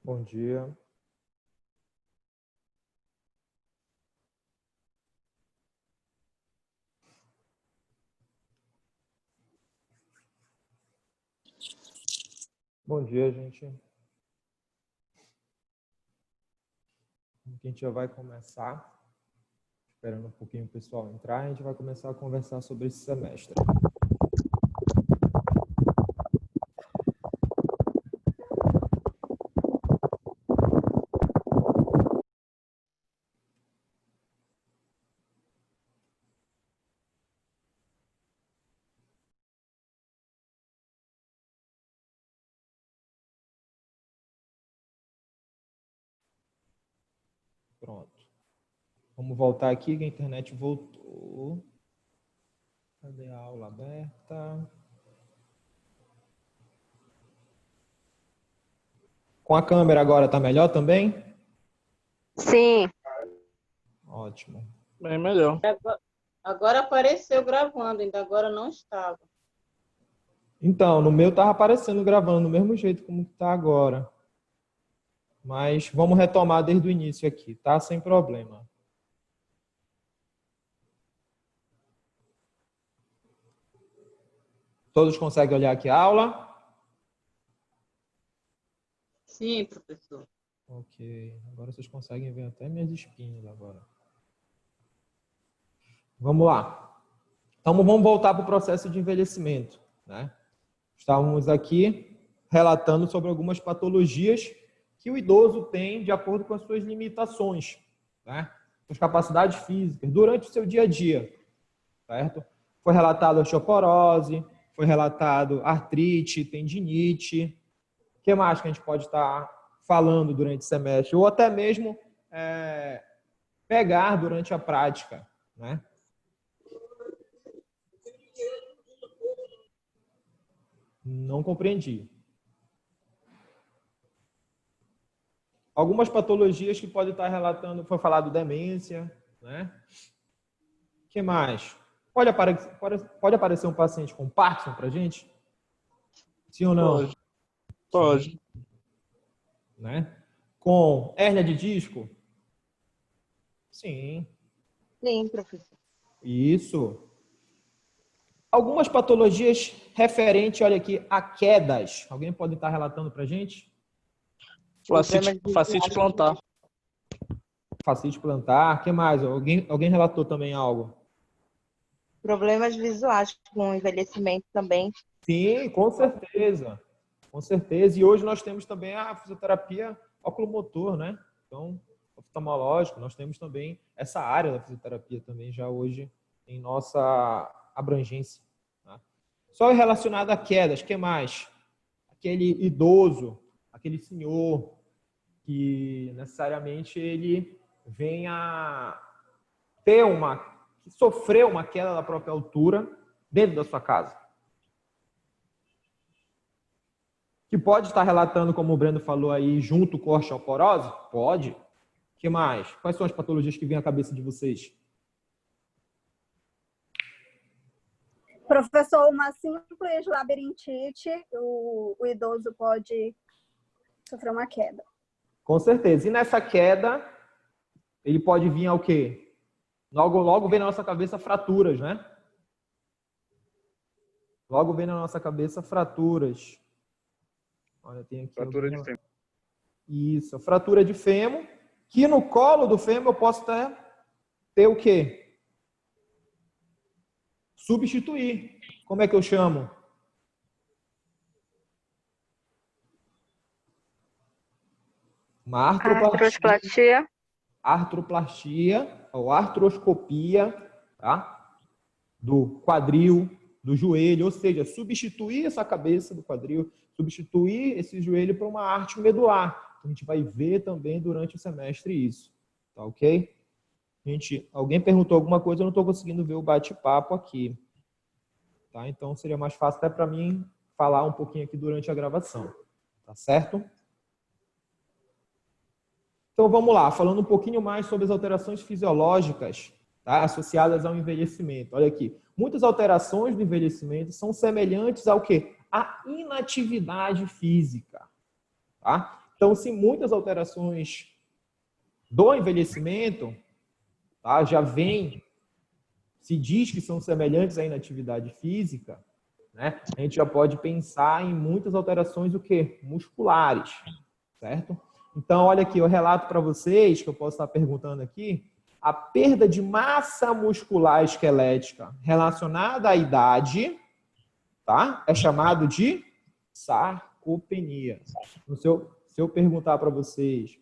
Bom dia. Bom dia, gente. A gente já vai começar, esperando um pouquinho o pessoal entrar, a gente vai começar a conversar sobre esse semestre. Pronto. Vamos voltar aqui, que a internet voltou. Cadê a aula aberta? Com a câmera agora tá melhor também? Sim. Ótimo. Bem melhor. Agora apareceu gravando, ainda agora não estava. Então, no meu tava aparecendo gravando do mesmo jeito como tá agora. Mas vamos retomar desde o início aqui, tá? Sem problema. Todos conseguem olhar aqui a aula? Sim, professor. Ok. Agora vocês conseguem ver até minhas espinhas agora. Vamos lá. Então, vamos voltar para o processo de envelhecimento, né? Estávamos aqui relatando sobre algumas patologias que o idoso tem de acordo com as suas limitações, né? Suas capacidades físicas durante o seu dia a dia, certo? Foi relatado osteoporose, foi relatado artrite, tendinite. O que mais que a gente pode estar falando durante o semestre? Ou até mesmo pegar durante a prática, né? Não compreendi. Algumas patologias que pode estar relatando, foi falado demência, né? O que mais? Pode aparecer um paciente com Parkinson para a gente? Sim ou não? Pode. Sim. Né? Com hérnia de disco? Sim. Sim, professor. Isso. Algumas patologias referentes, olha aqui, a quedas. Alguém pode estar relatando para a gente? Facite plantar. Fascite plantar. O que mais? Alguém relatou também algo? Problemas visuais com envelhecimento também. Sim, com certeza. Com certeza. E hoje nós temos também a fisioterapia oculomotor, né? Então, oftalmológico, nós temos também essa área da fisioterapia também já hoje em nossa abrangência. Tá? Só relacionado a quedas, o que mais? Aquele idoso, aquele senhor que necessariamente ele venha ter sofreu uma queda da própria altura dentro da sua casa. Que pode estar relatando, como o Breno falou aí, junto com a osteoporose? Pode. O que mais? Quais são as patologias que vêm à cabeça de vocês? Professor, uma simples labirintite, o idoso pode sofrer uma queda. Com certeza. E nessa queda, ele pode vir ao quê? Logo vem na nossa cabeça fraturas, né? Logo vem na nossa cabeça fraturas. Olha, tem aqui Fratura de fêmur. Isso, a fratura de fêmur, que no colo do fêmur eu posso ter o quê? Substituir. Como é que eu chamo? Uma Artroplastia. Artroplastia ou artroscopia, tá? Do quadril, do joelho, ou seja, substituir essa cabeça do quadril, substituir esse joelho por uma arte medular. A gente vai ver também durante o semestre isso, tá ok? Gente, alguém perguntou alguma coisa, eu não estou conseguindo ver o bate-papo aqui, tá? Então seria mais fácil até para mim falar um pouquinho aqui durante a gravação, tá certo? Então vamos lá, falando um pouquinho mais sobre as alterações fisiológicas, tá, associadas ao envelhecimento. Olha aqui, muitas alterações do envelhecimento são semelhantes ao quê? A inatividade física. Tá? Então, se muitas alterações do envelhecimento, tá, já vem, se diz que são semelhantes à inatividade física, né, a gente já pode pensar em muitas alterações o quê? Musculares, certo? Então, olha aqui, eu relato para vocês, que eu posso estar perguntando aqui, a perda de massa muscular esquelética relacionada à idade, tá? É chamado de sarcopenia. Então, se eu perguntar para vocês,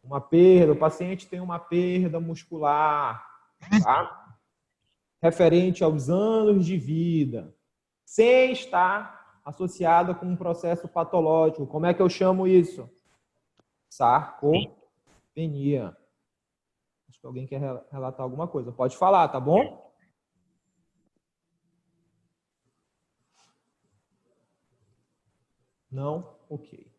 uma perda, o paciente tem uma perda muscular, tá? Referente aos anos de vida, sem estar associada com um processo patológico. Como é que eu chamo isso? Sarcopenia. Acho que alguém quer relatar alguma coisa. Pode falar, tá bom? Não? Ok.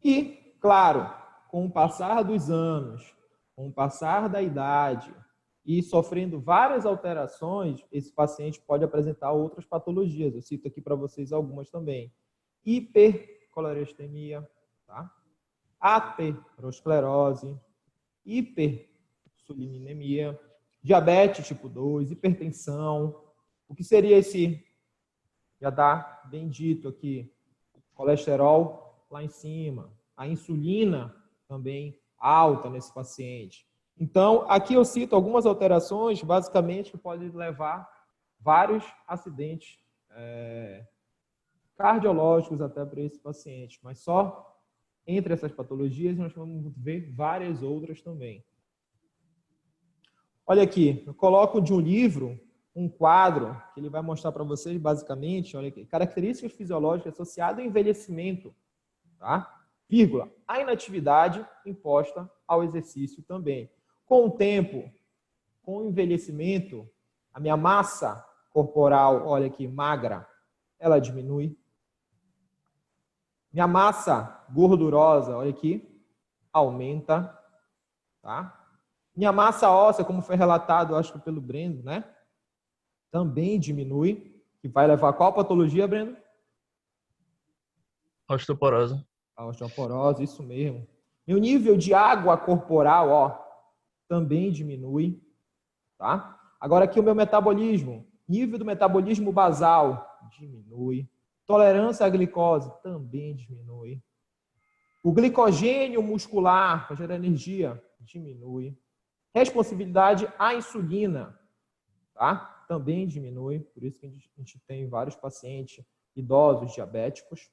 E, claro, com o passar dos anos, com o passar da idade e sofrendo várias alterações, esse paciente pode apresentar outras patologias. Eu cito aqui para vocês algumas também. Hipercolesterolemia, tá? Aterosclerose, hipersuliminemia, diabetes tipo 2, hipertensão. O que seria esse? Já dá bem dito aqui. Colesterol lá em cima. A insulina também alta nesse paciente. Então, aqui eu cito algumas alterações, basicamente, que podem levar vários acidentes cardiológicos até para esse paciente. Mas só entre essas patologias nós vamos ver várias outras também. Olha aqui, eu coloco de um livro um quadro que ele vai mostrar para vocês, basicamente, olha aqui, características fisiológicas associadas ao envelhecimento, tá? Vírgula, a inatividade imposta ao exercício também. Com o tempo, com o envelhecimento, a minha massa corporal, olha aqui, magra, ela diminui. Minha massa gordurosa, olha aqui, aumenta, tá? Minha massa óssea, como foi relatado, acho que pelo Breno, né? Também diminui, que vai levar a qual patologia, Breno? Osteoporose. A osteoporose, isso mesmo. E o nível de água corporal, ó, também diminui, tá? Agora aqui o meu metabolismo, nível do metabolismo basal diminui. Tolerância à glicose também diminui. O glicogênio muscular, para gerar energia, diminui. Responsibilidade à insulina, tá? Também diminui, por isso que a gente tem vários pacientes idosos diabéticos.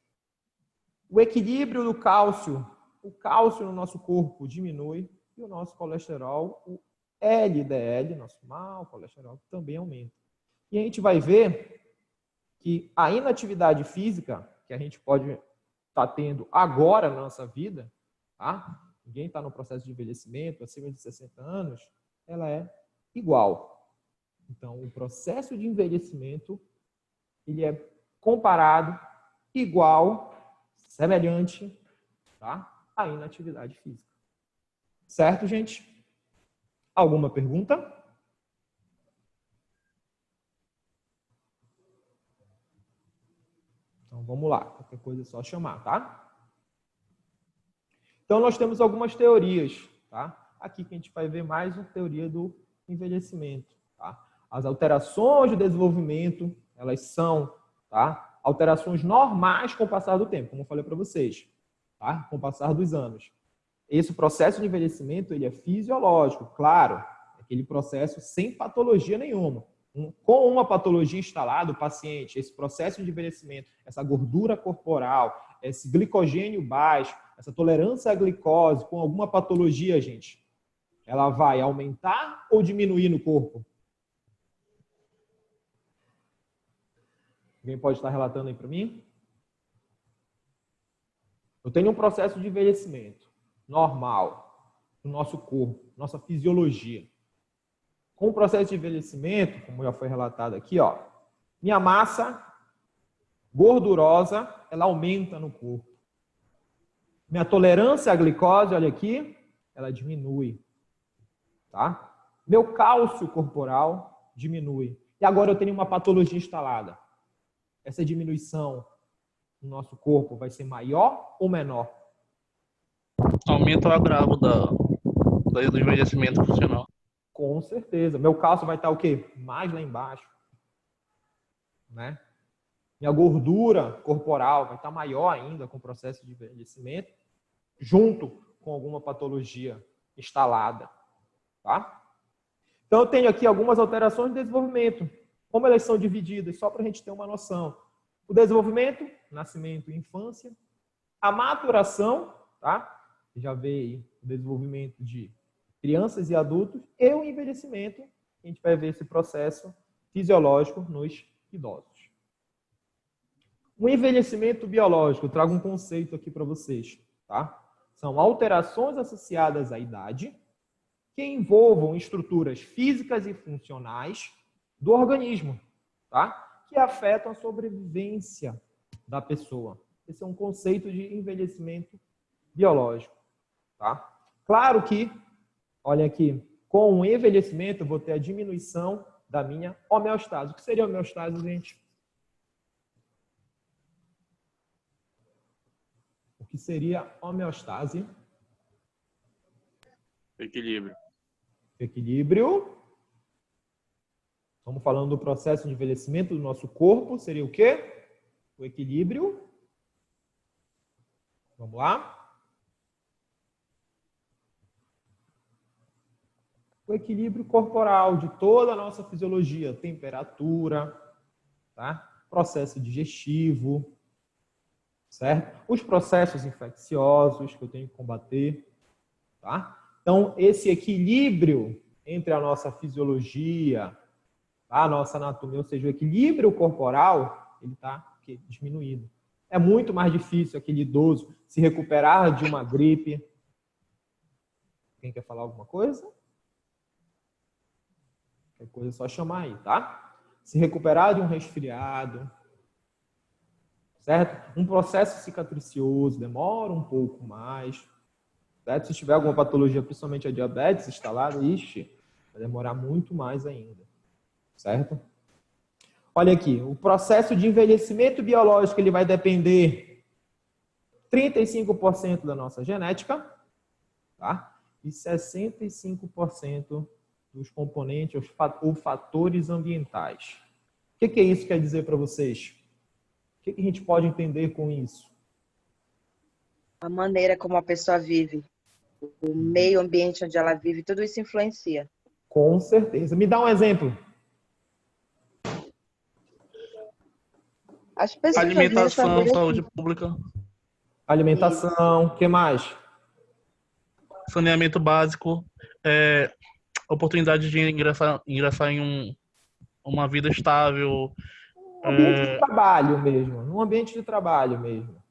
O equilíbrio do cálcio, o cálcio no nosso corpo diminui e o nosso colesterol, o LDL, nosso mau colesterol, também aumenta. E a gente vai ver que a inatividade física que a gente pode estar tendo agora na nossa vida, tá? Ninguém está no processo de envelhecimento acima de 60 anos, ela é igual. Então, o processo de envelhecimento, ele é comparado, igual, semelhante, tá? À inatividade física. Certo, gente? Alguma pergunta? Então, vamos lá. Qualquer coisa é só chamar, tá? Então, nós temos algumas teorias, tá? Aqui que a gente vai ver mais uma teoria do envelhecimento, tá? As alterações de desenvolvimento, elas são, tá? Alterações normais com o passar do tempo, como eu falei para vocês, tá? Com o passar dos anos. Esse processo de envelhecimento, ele é fisiológico, claro, aquele processo sem patologia nenhuma. Com uma patologia instalada, o paciente, esse processo de envelhecimento, essa gordura corporal, esse glicogênio baixo, essa tolerância à glicose, com alguma patologia, gente, ela vai aumentar ou diminuir no corpo? Alguém pode estar relatando aí para mim? Eu tenho um processo de envelhecimento normal no nosso corpo, nossa fisiologia. Com o processo de envelhecimento, como já foi relatado aqui, ó, minha massa gordurosa, ela aumenta no corpo. Minha tolerância à glicose, olha aqui, ela diminui, tá? Meu cálcio corporal diminui. E agora eu tenho uma patologia instalada. Essa diminuição no nosso corpo vai ser maior ou menor? Aumenta o agravo do envelhecimento funcional. Com certeza. Meu cálcio vai estar o quê? Mais lá embaixo. Né? Minha gordura corporal vai estar maior ainda com o processo de envelhecimento, junto com alguma patologia instalada. Tá? Então, eu tenho aqui algumas alterações de desenvolvimento. Como elas são divididas, só para a gente ter uma noção. O desenvolvimento, nascimento e infância. A maturação, tá? Já veio o desenvolvimento de crianças e adultos. E o envelhecimento, a gente vai ver esse processo fisiológico nos idosos. O envelhecimento biológico, eu trago um conceito aqui para vocês, tá? São alterações associadas à idade que envolvam estruturas físicas e funcionais do organismo, tá? Que afetam a sobrevivência da pessoa. Esse é um conceito de envelhecimento biológico, tá? Claro que, olha aqui, com o envelhecimento eu vou ter a diminuição da minha homeostase. O que seria homeostase, gente? O que seria homeostase? Equilíbrio. Equilíbrio. Estamos falando do processo de envelhecimento do nosso corpo. Seria o quê? O equilíbrio. Vamos lá. O equilíbrio corporal de toda a nossa fisiologia. Temperatura, tá? Processo digestivo, certo? Os processos infecciosos que eu tenho que combater, tá? Então, esse equilíbrio entre a nossa fisiologia, a nossa anatomia, ou seja, o equilíbrio corporal, ele está diminuído. É muito mais difícil aquele idoso se recuperar de uma gripe. Quem quer falar alguma coisa? Qualquer coisa é só chamar aí, tá? Se recuperar de um resfriado, certo? Um processo cicatricioso demora um pouco mais, certo? Se tiver alguma patologia, principalmente a diabetes instalada, ixi, vai demorar muito mais ainda, certo? Olha aqui, o processo de envelhecimento biológico ele vai depender 35% da nossa genética, tá? E 65% dos componentes ou fatores ambientais. O que é isso que quer dizer para vocês? O que a gente pode entender com isso? A maneira como a pessoa vive, o meio ambiente onde ela vive, tudo isso influencia. Com certeza. Me dá um exemplo. As pessoas Alimentação, mesmo, saúde pública, Alimentação, o que mais? saneamento básico, oportunidade de ingressar em uma vida estável. Um ambiente de trabalho mesmo. Num ambiente de trabalho mesmo.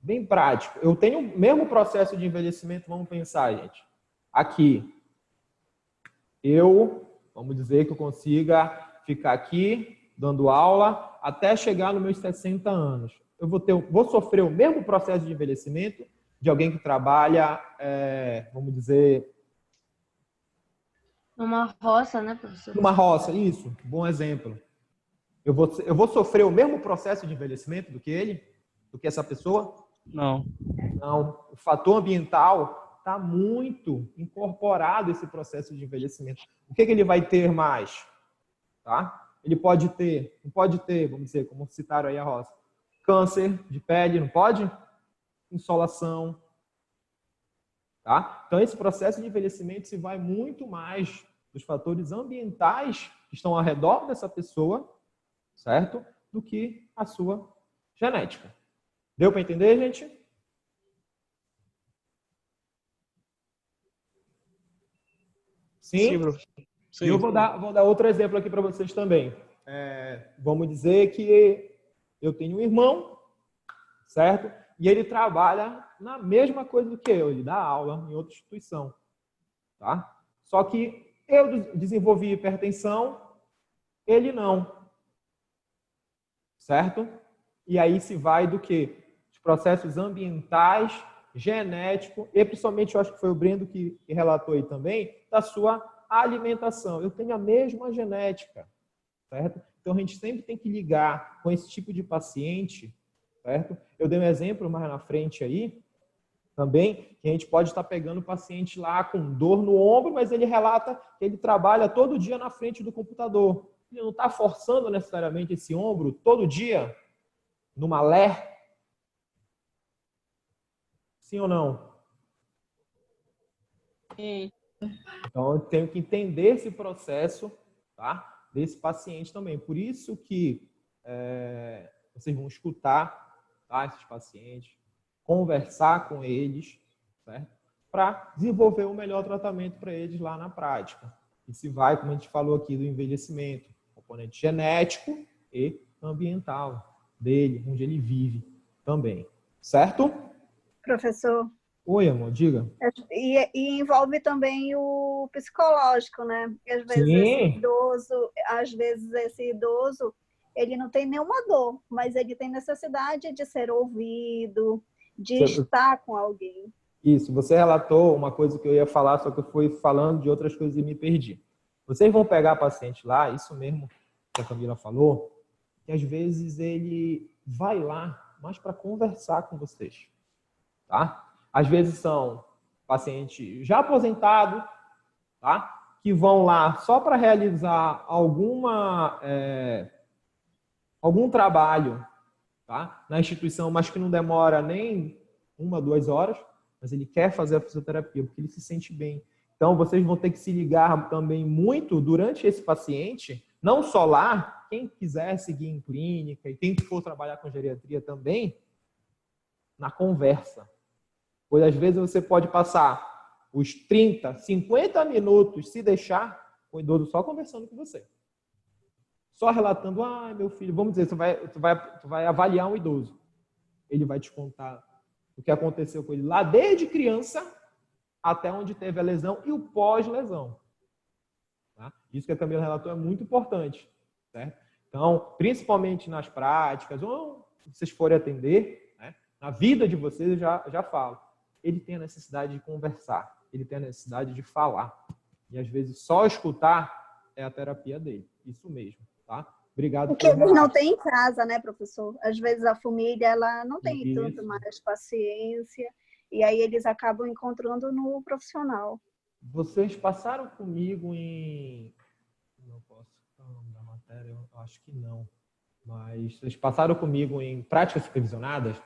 Bem prático. Eu tenho o mesmo processo de envelhecimento, vamos pensar, gente. Aqui, vamos dizer que eu consiga ficar aqui, dando aula, até chegar nos meus 60 anos. Eu vou sofrer o mesmo processo de envelhecimento de alguém que trabalha, vamos dizer... Numa roça, né, professor? Numa roça, isso. Bom exemplo. Eu vou sofrer o mesmo processo de envelhecimento do que essa pessoa? Não. Não. O fator ambiental está muito incorporado esse processo de envelhecimento. O que ele vai ter mais? Tá? Ele pode ter, não pode ter, vamos dizer, como citaram aí a roça, câncer de pele, não pode? Insolação. Tá? Então, esse processo de envelhecimento se vai muito mais dos fatores ambientais que estão ao redor dessa pessoa, certo? Do que a sua genética. Deu para entender, gente? Sim? Sim. E eu vou dar outro exemplo aqui para vocês também. Vamos dizer que eu tenho um irmão, certo? E ele trabalha na mesma coisa do que eu. Ele dá aula em outra instituição, tá? Só que eu desenvolvi hipertensão, ele não. Certo? E aí se vai do quê? Os processos ambientais, genético, e principalmente eu acho que foi o Brendo que relatou aí também, da sua alimentação. Eu tenho a mesma genética, certo? Então a gente sempre tem que ligar com esse tipo de paciente, certo? Eu dei um exemplo mais na frente aí, Também que a gente pode estar pegando o paciente lá com dor no ombro, mas ele relata que ele trabalha todo dia na frente do computador. Ele não está forçando necessariamente esse ombro todo dia numa LER? Sim ou não? Sim. Então, eu tenho que entender esse processo, tá, desse paciente também. Por isso que vocês vão escutar, tá, esses pacientes, conversar com eles, certo? Para desenvolver o melhor tratamento para eles lá na prática. E se vai, como a gente falou aqui, do envelhecimento, componente genético e ambiental dele, onde ele vive também. Certo? Professor, Oi, amor, diga. e envolve também o psicológico, né? Porque Sim. às vezes esse idoso, ele não tem nenhuma dor, mas ele tem necessidade de ser ouvido, de estar com alguém. Isso, você relatou uma coisa que eu ia falar, só que eu fui falando de outras coisas e me perdi. Vocês vão pegar paciente lá, isso mesmo que a Camila falou, que às vezes ele vai lá mais para conversar com vocês, tá? Às vezes são pacientes já aposentados, tá? Que vão lá só para realizar algum trabalho, tá? Na instituição, mas que não demora nem 1, 2 horas, mas ele quer fazer a fisioterapia porque ele se sente bem. Então, vocês vão ter que se ligar também muito durante esse paciente, não só lá, quem quiser seguir em clínica e quem for trabalhar com geriatria também, na conversa. Pois às vezes você pode passar os 30, 50 minutos, se deixar, com o idoso só conversando com você. Só relatando, meu filho, vamos dizer, tu vai avaliar um idoso. Ele vai te contar o que aconteceu com ele lá desde criança até onde teve a lesão e o pós-lesão. Tá? Isso que a Camila relatou é muito importante. Certo? Então, principalmente nas práticas, ou se vocês forem atender, né, na vida de vocês, eu já falo. Ele tem a necessidade de conversar, ele tem a necessidade de falar. E às vezes só escutar é a terapia dele. Isso mesmo, tá? Obrigado. Porque eles não têm em casa, né, professor? Às vezes a família ela não tem tanto mais paciência e aí eles acabam encontrando no profissional. Vocês passaram comigo em... Não posso falar o nome da matéria, eu acho que não. Mas vocês passaram comigo em práticas supervisionadas?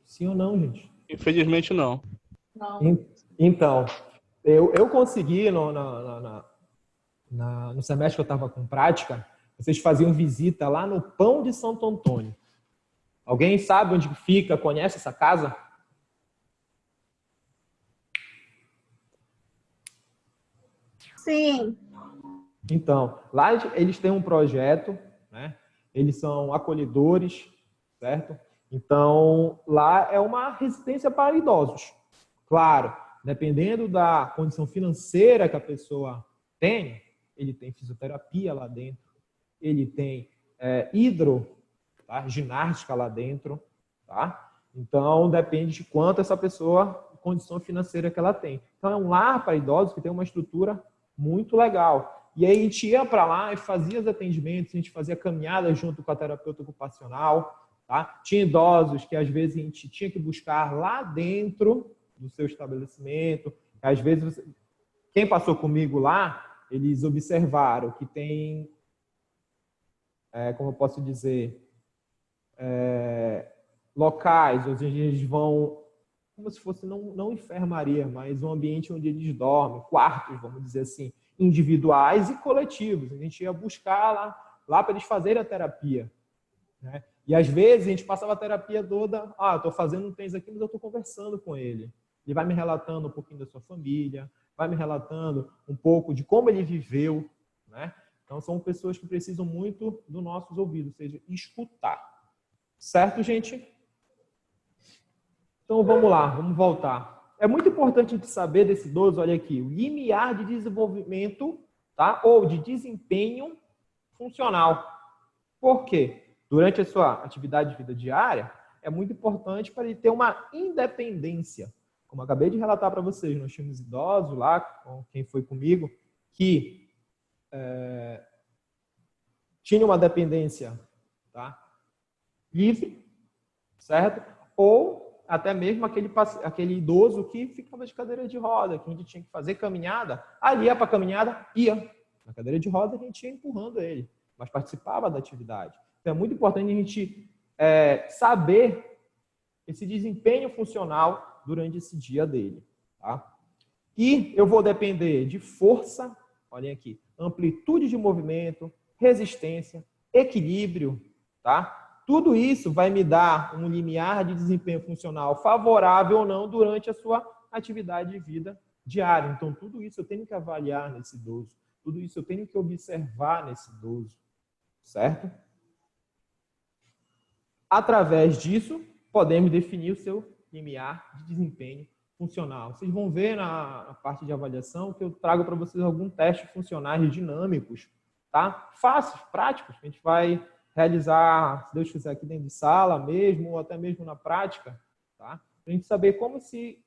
Sim ou não, gente? Infelizmente, não. Então, eu consegui, no semestre que eu estava com prática, vocês faziam visita lá no Pão de Santo Antônio. Alguém sabe onde fica, conhece essa casa? Sim. Então, lá eles têm um projeto, né? Eles são acolhedores, certo? Então, lá é uma residência para idosos. Claro, dependendo da condição financeira que a pessoa tem, ele tem fisioterapia lá dentro, ele tem tá? Ginástica lá dentro, tá? Então, depende de quanto essa pessoa, condição financeira que ela tem. Então, é um lar para idosos que tem uma estrutura muito legal. E aí a gente ia para lá e fazia os atendimentos, a gente fazia caminhadas junto com a terapeuta ocupacional, tá? Tinha idosos que às vezes a gente tinha que buscar lá dentro do seu estabelecimento. Às vezes, quem passou comigo lá, eles observaram que tem, como eu posso dizer, locais onde eles vão, como se fosse não enfermaria, mas um ambiente onde eles dormem, quartos, vamos dizer assim, individuais e coletivos. A gente ia buscar lá para eles fazerem a terapia, né? E às vezes a gente passava a terapia toda, estou fazendo um tênis aqui, mas eu estou conversando com ele. Ele vai me relatando um pouquinho da sua família, vai me relatando um pouco de como ele viveu, né? Então são pessoas que precisam muito dos nossos ouvidos, ou seja, escutar. Certo, gente? Então vamos lá, vamos voltar. É muito importante a gente saber desse idoso, olha aqui, o limiar de desenvolvimento, tá? Ou de desempenho funcional. Por quê? Durante a sua atividade de vida diária, é muito importante para ele ter uma independência. Como eu acabei de relatar para vocês, nós tínhamos idosos lá, com quem foi comigo, que tinha uma dependência tá? Livre, certo? Ou até mesmo aquele idoso que ficava de cadeira de roda, que a gente tinha que fazer caminhada, ali ia para a caminhada, ia. Na cadeira de roda a gente ia empurrando ele, mas participava da atividade. Então é muito importante a gente saber esse desempenho funcional durante esse dia dele, tá? E eu vou depender de força, olhem aqui, amplitude de movimento, resistência, equilíbrio, tá? Tudo isso vai me dar um limiar de desempenho funcional favorável ou não durante a sua atividade de vida diária. Então, tudo isso eu tenho que avaliar nesse idoso. Tudo isso eu tenho que observar nesse idoso, certo? Através disso, podemos definir o seu limiar de desempenho funcional. Vocês vão ver na parte de avaliação que eu trago para vocês alguns testes funcionais dinâmicos, tá? Fáceis, práticos, que a gente vai realizar, se Deus quiser, aqui dentro de sala mesmo, ou até mesmo na prática, tá? Para a gente saber como esse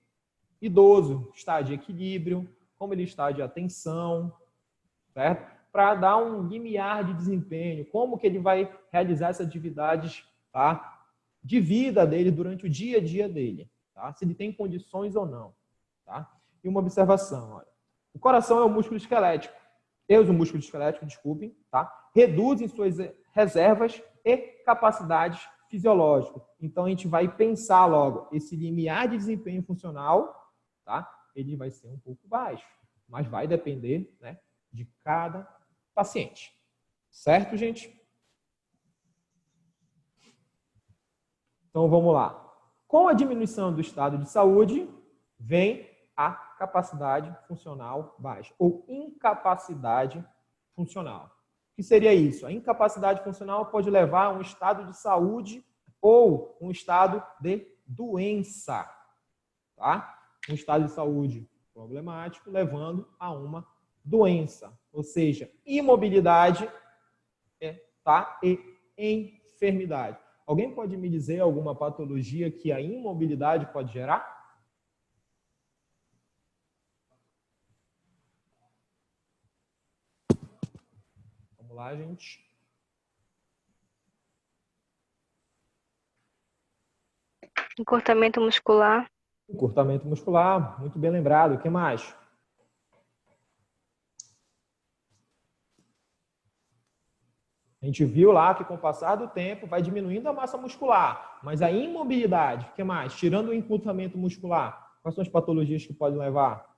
idoso está de equilíbrio, como ele está de atenção, certo? Para dar um limiar de desempenho, como que ele vai realizar essas atividades, tá? De vida dele durante o dia a dia dele, tá? Se ele tem condições ou não, tá? E uma observação, olha. O coração é o músculo esquelético. O músculo esquelético, desculpem, tá? Reduzem suas reservas e capacidades fisiológicas. Então, a gente vai pensar logo, esse limiar de desempenho funcional, tá? Ele vai ser um pouco baixo, mas vai depender, né, de cada paciente. Certo, gente? Então, vamos lá. Com a diminuição do estado de saúde, vem a capacidade funcional baixa, ou incapacidade funcional. O que seria isso? A incapacidade funcional pode levar a um estado de saúde ou um estado de doença, tá? Um estado de saúde problemático levando a uma doença, ou seja, imobilidade, tá? E enfermidade. Alguém pode me dizer alguma patologia que a imobilidade pode gerar? Vamos lá, gente. Encurtamento muscular. Encurtamento muscular, muito bem lembrado. O que mais? A gente viu lá que com o passar do tempo vai diminuindo a massa muscular, mas a imobilidade, o que mais? Tirando o encurtamento muscular, quais são as patologias que podem levar?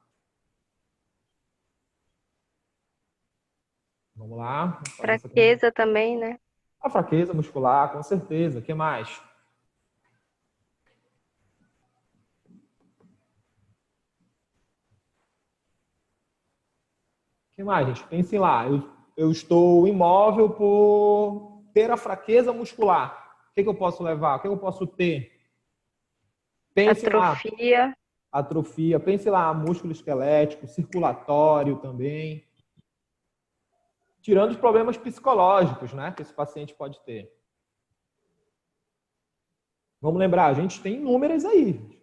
Vamos lá. Fraqueza também, né? A fraqueza muscular, com certeza. O que mais? O que mais, gente? Pensem lá. Eu estou imóvel por ter a fraqueza muscular. O que eu posso levar? O que eu posso ter? Pense Atrofia. Lá. Atrofia. Pense lá, músculo esquelético, circulatório também. Tirando os problemas psicológicos, né, que esse paciente pode ter. Vamos lembrar, a gente tem inúmeras aí.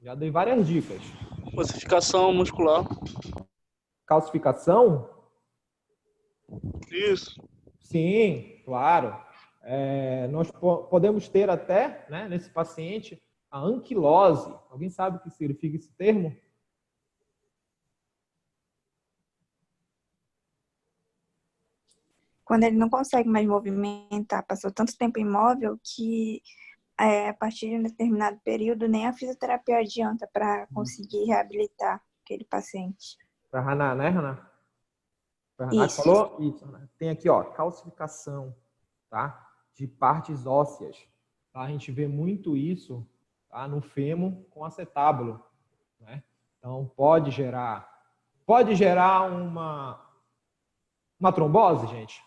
Já dei várias dicas. Ossificação muscular. Calcificação? Isso. Sim, claro. Nós podemos ter até, né, nesse paciente, a anquilose. Alguém sabe o que significa esse termo? Quando ele não consegue mais movimentar, passou tanto tempo imóvel que a partir de um determinado período nem a fisioterapia adianta para conseguir reabilitar aquele paciente. Para Haná, né, Haná? Haná Isso. falou? Isso, Haná. Tem aqui, ó, calcificação, tá? De partes ósseas. Tá? A gente vê muito isso, tá? No fêmur com acetábulo, né? Então, pode gerar uma trombose, gente?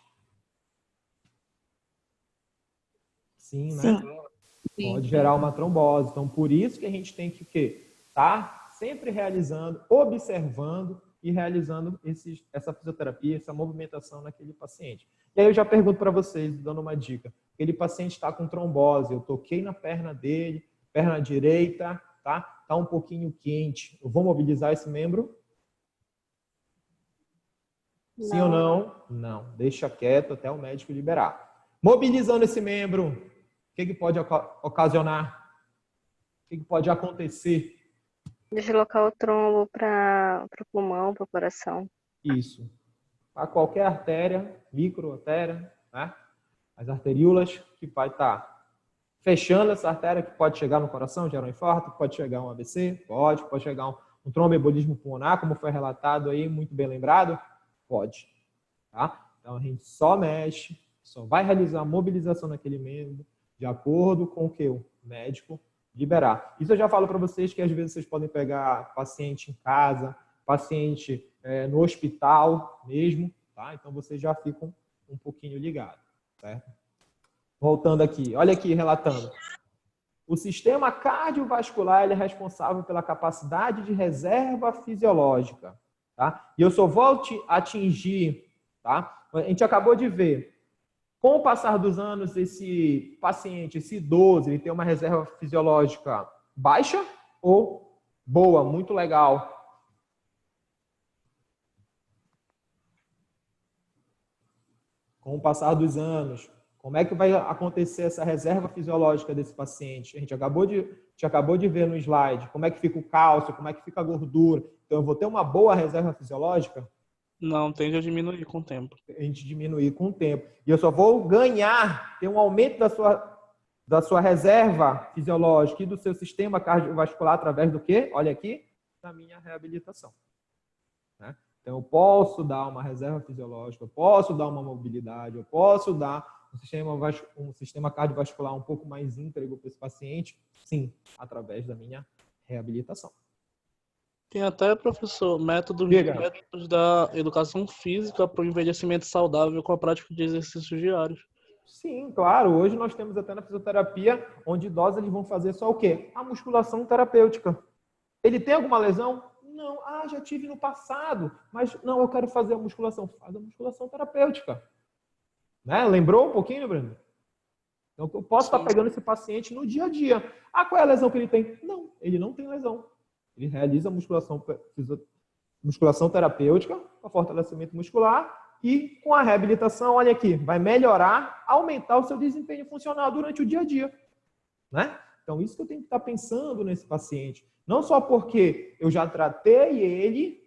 Sim, né? Sim. Pode gerar uma trombose. Então, por isso que a gente tem que o quê? Tá sempre realizando, observando e realizando essa fisioterapia, essa movimentação naquele paciente. E aí eu já pergunto para vocês, dando uma dica. Aquele paciente está com trombose, eu toquei na perna dele, perna direita, tá? Tá um pouquinho quente. Eu vou mobilizar esse membro? Sim ou não? Não. Deixa quieto até o médico liberar. Mobilizando esse membro, o que pode ocasionar? O que pode acontecer? Deslocar o trombo para o pulmão, para o coração. Isso. A qualquer artéria, microartéria, né? As arteríolas, que vai estar fechando essa artéria, que pode chegar no coração, gerar um infarto, pode chegar um AVC, pode chegar um tromboembolismo pulmonar, como foi relatado aí, muito bem lembrado, pode. Tá? Então a gente só mexe, só vai realizar a mobilização naquele membro de acordo com o que o médico liberar. Isso eu já falo para vocês que às vezes vocês podem pegar paciente em casa, paciente no hospital mesmo, tá? Então vocês já ficam um pouquinho ligados, certo? Voltando aqui, olha aqui, relatando. O sistema cardiovascular ele é responsável pela capacidade de reserva fisiológica, tá? E eu só vou atingir, tá? A gente acabou de ver, com o passar dos anos, esse paciente, esse idoso, ele tem uma reserva fisiológica baixa ou boa, muito legal. Com o passar dos anos, como é que vai acontecer essa reserva fisiológica desse paciente? A gente acabou de ver no slide como é que fica o cálcio, como é que fica a gordura. Então, eu vou ter uma boa reserva fisiológica? Não, tende a diminuir com o tempo. A gente diminuir com o tempo. E eu só vou ganhar, ter um aumento da sua reserva fisiológica e do seu sistema cardiovascular através do quê? Olha aqui, da minha reabilitação. Né? Então, eu posso dar uma reserva fisiológica, eu posso dar uma mobilidade, eu posso dar um sistema cardiovascular um pouco mais íntegro para esse paciente, sim, através da minha reabilitação. Tem até, professor, métodos da educação física para o envelhecimento saudável com a prática de exercícios diários. Sim, claro. Hoje nós temos até na fisioterapia, onde idosos eles vão fazer só o quê? A musculação terapêutica. Ele tem alguma lesão? Não. Ah, já tive no passado, mas não, eu quero fazer a musculação. Faz a musculação terapêutica. Né? Lembrou um pouquinho, Breno? Então, eu posso estar pegando esse paciente no dia a dia. Ah, qual é a lesão que ele tem? Não, ele não tem lesão. Ele realiza a musculação terapêutica, com fortalecimento muscular e com a reabilitação, olha aqui, vai melhorar, aumentar o seu desempenho funcional durante o dia a dia. Né? Então, isso que eu tenho que estar pensando nesse paciente. Não só porque eu já tratei ele,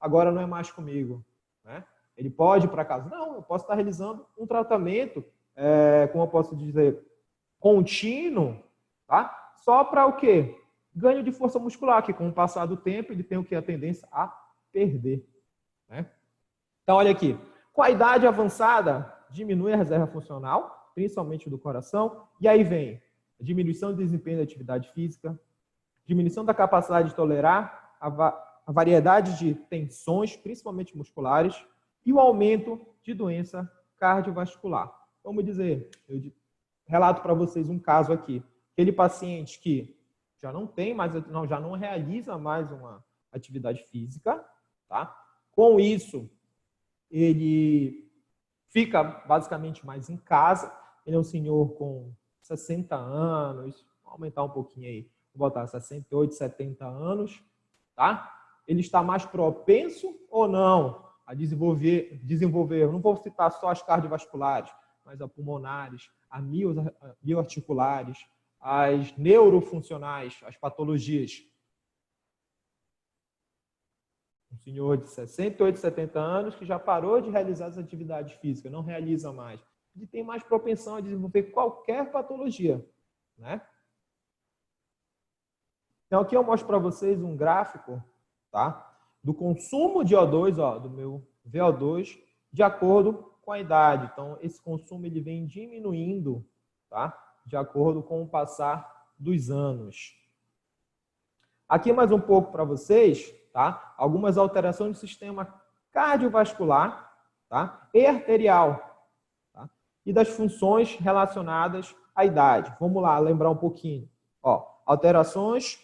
agora não é mais comigo. Né? Ele pode ir para casa. Não, eu posso estar realizando um tratamento, como eu posso dizer, contínuo, tá? Só para o quê? Ganho de força muscular, que com o passar do tempo ele tem o que? A tendência a perder. Né? Então, olha aqui. Com a idade avançada, diminui a reserva funcional, principalmente do coração, e aí vem a diminuição do desempenho da atividade física, diminuição da capacidade de tolerar a variedade de tensões, principalmente musculares, e o aumento de doença cardiovascular. Vamos dizer, eu relato para vocês um caso aqui. Aquele paciente que já não tem mais, já não realiza mais uma atividade física, tá? Com isso, ele fica basicamente mais em casa. Ele é um senhor com 60 anos, vou aumentar um pouquinho aí, vou botar 68, 70 anos, tá? Ele está mais propenso ou não a desenvolver, não vou citar só as cardiovasculares, mas as pulmonares, as bioarticulares, as neurofuncionais, as patologias. Um senhor de 68, 70 anos que já parou de realizar as atividades físicas, não realiza mais. Ele tem mais propensão a desenvolver qualquer patologia, né? Então, aqui eu mostro para vocês um gráfico, tá? Do consumo de O2, ó, do meu VO2, de acordo com a idade. Então, esse consumo ele vem diminuindo, tá? De acordo com o passar dos anos. Aqui mais um pouco para vocês, tá? Algumas alterações do sistema cardiovascular, tá? E arterial, tá? E das funções relacionadas à idade. Vamos lá, lembrar um pouquinho. Ó, alterações,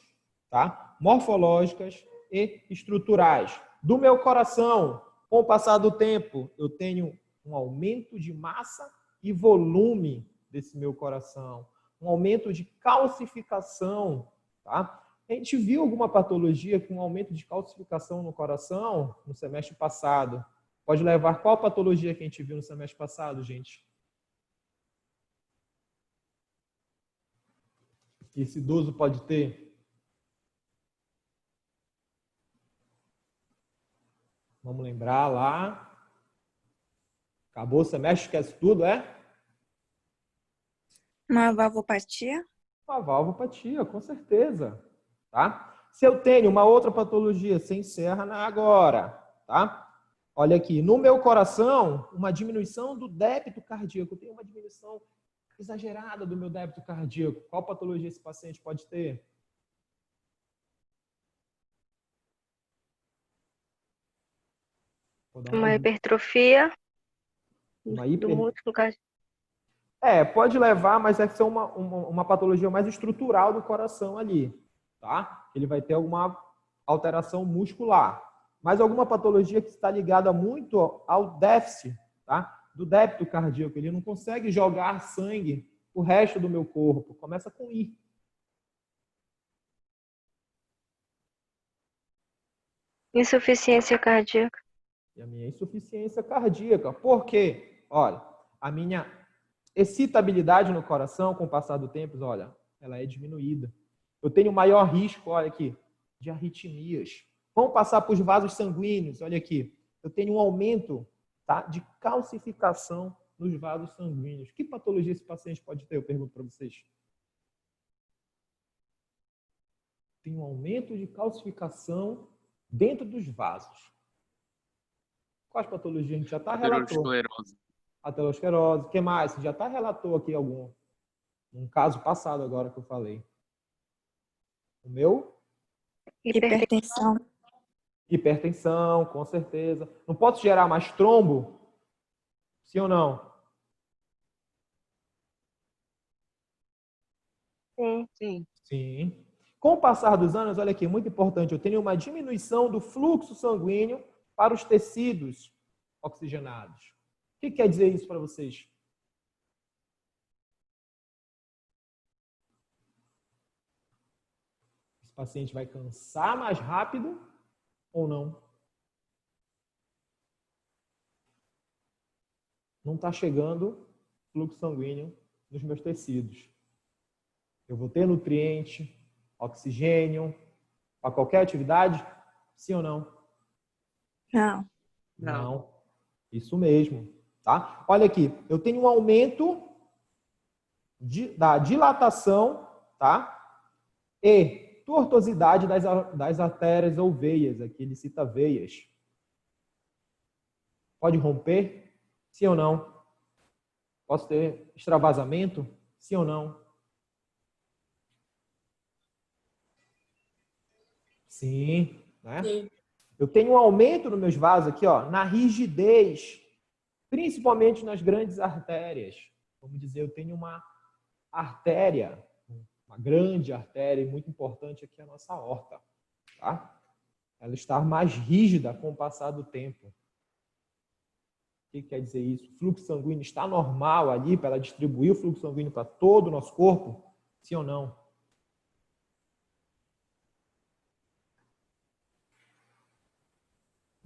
tá? Morfológicas e estruturais. Do meu coração, com o passar do tempo, eu tenho um aumento de massa e volume desse meu coração, um aumento de calcificação, tá? A gente viu alguma patologia com um aumento de calcificação no coração no semestre passado? Pode levar qual patologia que a gente viu no semestre passado, gente? que esse idoso pode ter? Vamos lembrar lá. Acabou o semestre, esquece tudo, é? Uma valvopatia? Uma valvopatia, com certeza. Tá? Se eu tenho uma outra patologia, você encerra na agora. Tá? Olha aqui, no meu coração, uma diminuição do débito cardíaco. Eu tenho uma diminuição exagerada do meu débito cardíaco. Qual patologia esse paciente pode ter? Vou dar Uma dica. hipertrofia Uma do músculo cardíaco. Pode levar, mas é que é uma patologia mais estrutural do coração ali, tá? Ele vai ter alguma alteração muscular. Mas alguma patologia que está ligada muito ao déficit, tá? Do débito cardíaco. Ele não consegue jogar sangue o resto do meu corpo. Começa com I. Insuficiência cardíaca. E a minha insuficiência cardíaca. Por quê? Olha, a minha excitabilidade no coração, com o passar do tempo, olha, ela é diminuída. Eu tenho maior risco, olha aqui, de arritmias. Vamos passar para os vasos sanguíneos, olha aqui. Eu tenho um aumento, tá, de calcificação nos vasos sanguíneos. Que patologia esse paciente pode ter? Eu pergunto para vocês. Tem um aumento de calcificação dentro dos vasos. Quais patologias a gente já está relatou? Aterosclerose. O que mais? Você já está relatou aqui um caso passado agora que eu falei. O meu? Hipertensão. Hipertensão, com certeza. Não posso gerar mais trombo? Sim ou não? Sim. Sim. Sim. Com o passar dos anos, olha aqui, muito importante, eu tenho uma diminuição do fluxo sanguíneo para os tecidos oxigenados. O que quer dizer isso para vocês? Esse paciente vai cansar mais rápido ou não? Não está chegando fluxo sanguíneo nos meus tecidos. Eu vou ter nutriente, oxigênio, para qualquer atividade? Sim ou não? Não. Não. Isso mesmo. Tá? Olha aqui, eu tenho um aumento da dilatação, tá? E tortuosidade das artérias ou veias. Aqui ele cita veias. Pode romper? Sim ou não? Posso ter extravasamento? Sim ou não? Sim, né? Sim. Eu tenho um aumento nos meus vasos aqui, ó, na rigidez, principalmente nas grandes artérias. Vamos dizer, eu tenho uma artéria, uma grande artéria, e muito importante aqui a nossa aorta, tá? Ela está mais rígida com o passar do tempo. O que quer dizer isso? O fluxo sanguíneo está normal ali para ela distribuir o fluxo sanguíneo para todo o nosso corpo? Sim ou não?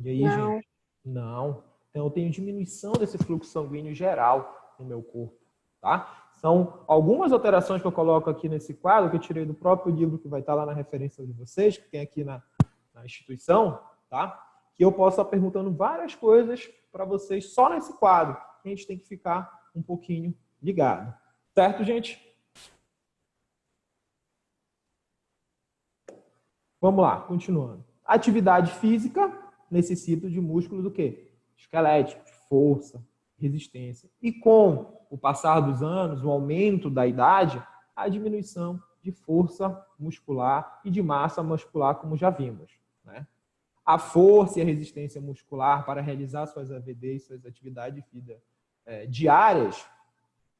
E aí, Não. gente? Não. Então, eu tenho diminuição desse fluxo sanguíneo geral no meu corpo, tá? São algumas alterações que eu coloco aqui nesse quadro, que eu tirei do próprio livro que vai estar lá na referência de vocês, que tem aqui na instituição, tá? Que eu posso estar perguntando várias coisas para vocês só nesse quadro. A gente tem que ficar um pouquinho ligado. Certo, gente? Vamos lá, continuando. Atividade física necessita de músculos do quê? Esqueléticos, força, resistência. E com o passar dos anos, o aumento da idade, a diminuição de força muscular e de massa muscular, como já vimos, né? A força e a resistência muscular para realizar suas AVDs, suas atividades de vida diárias,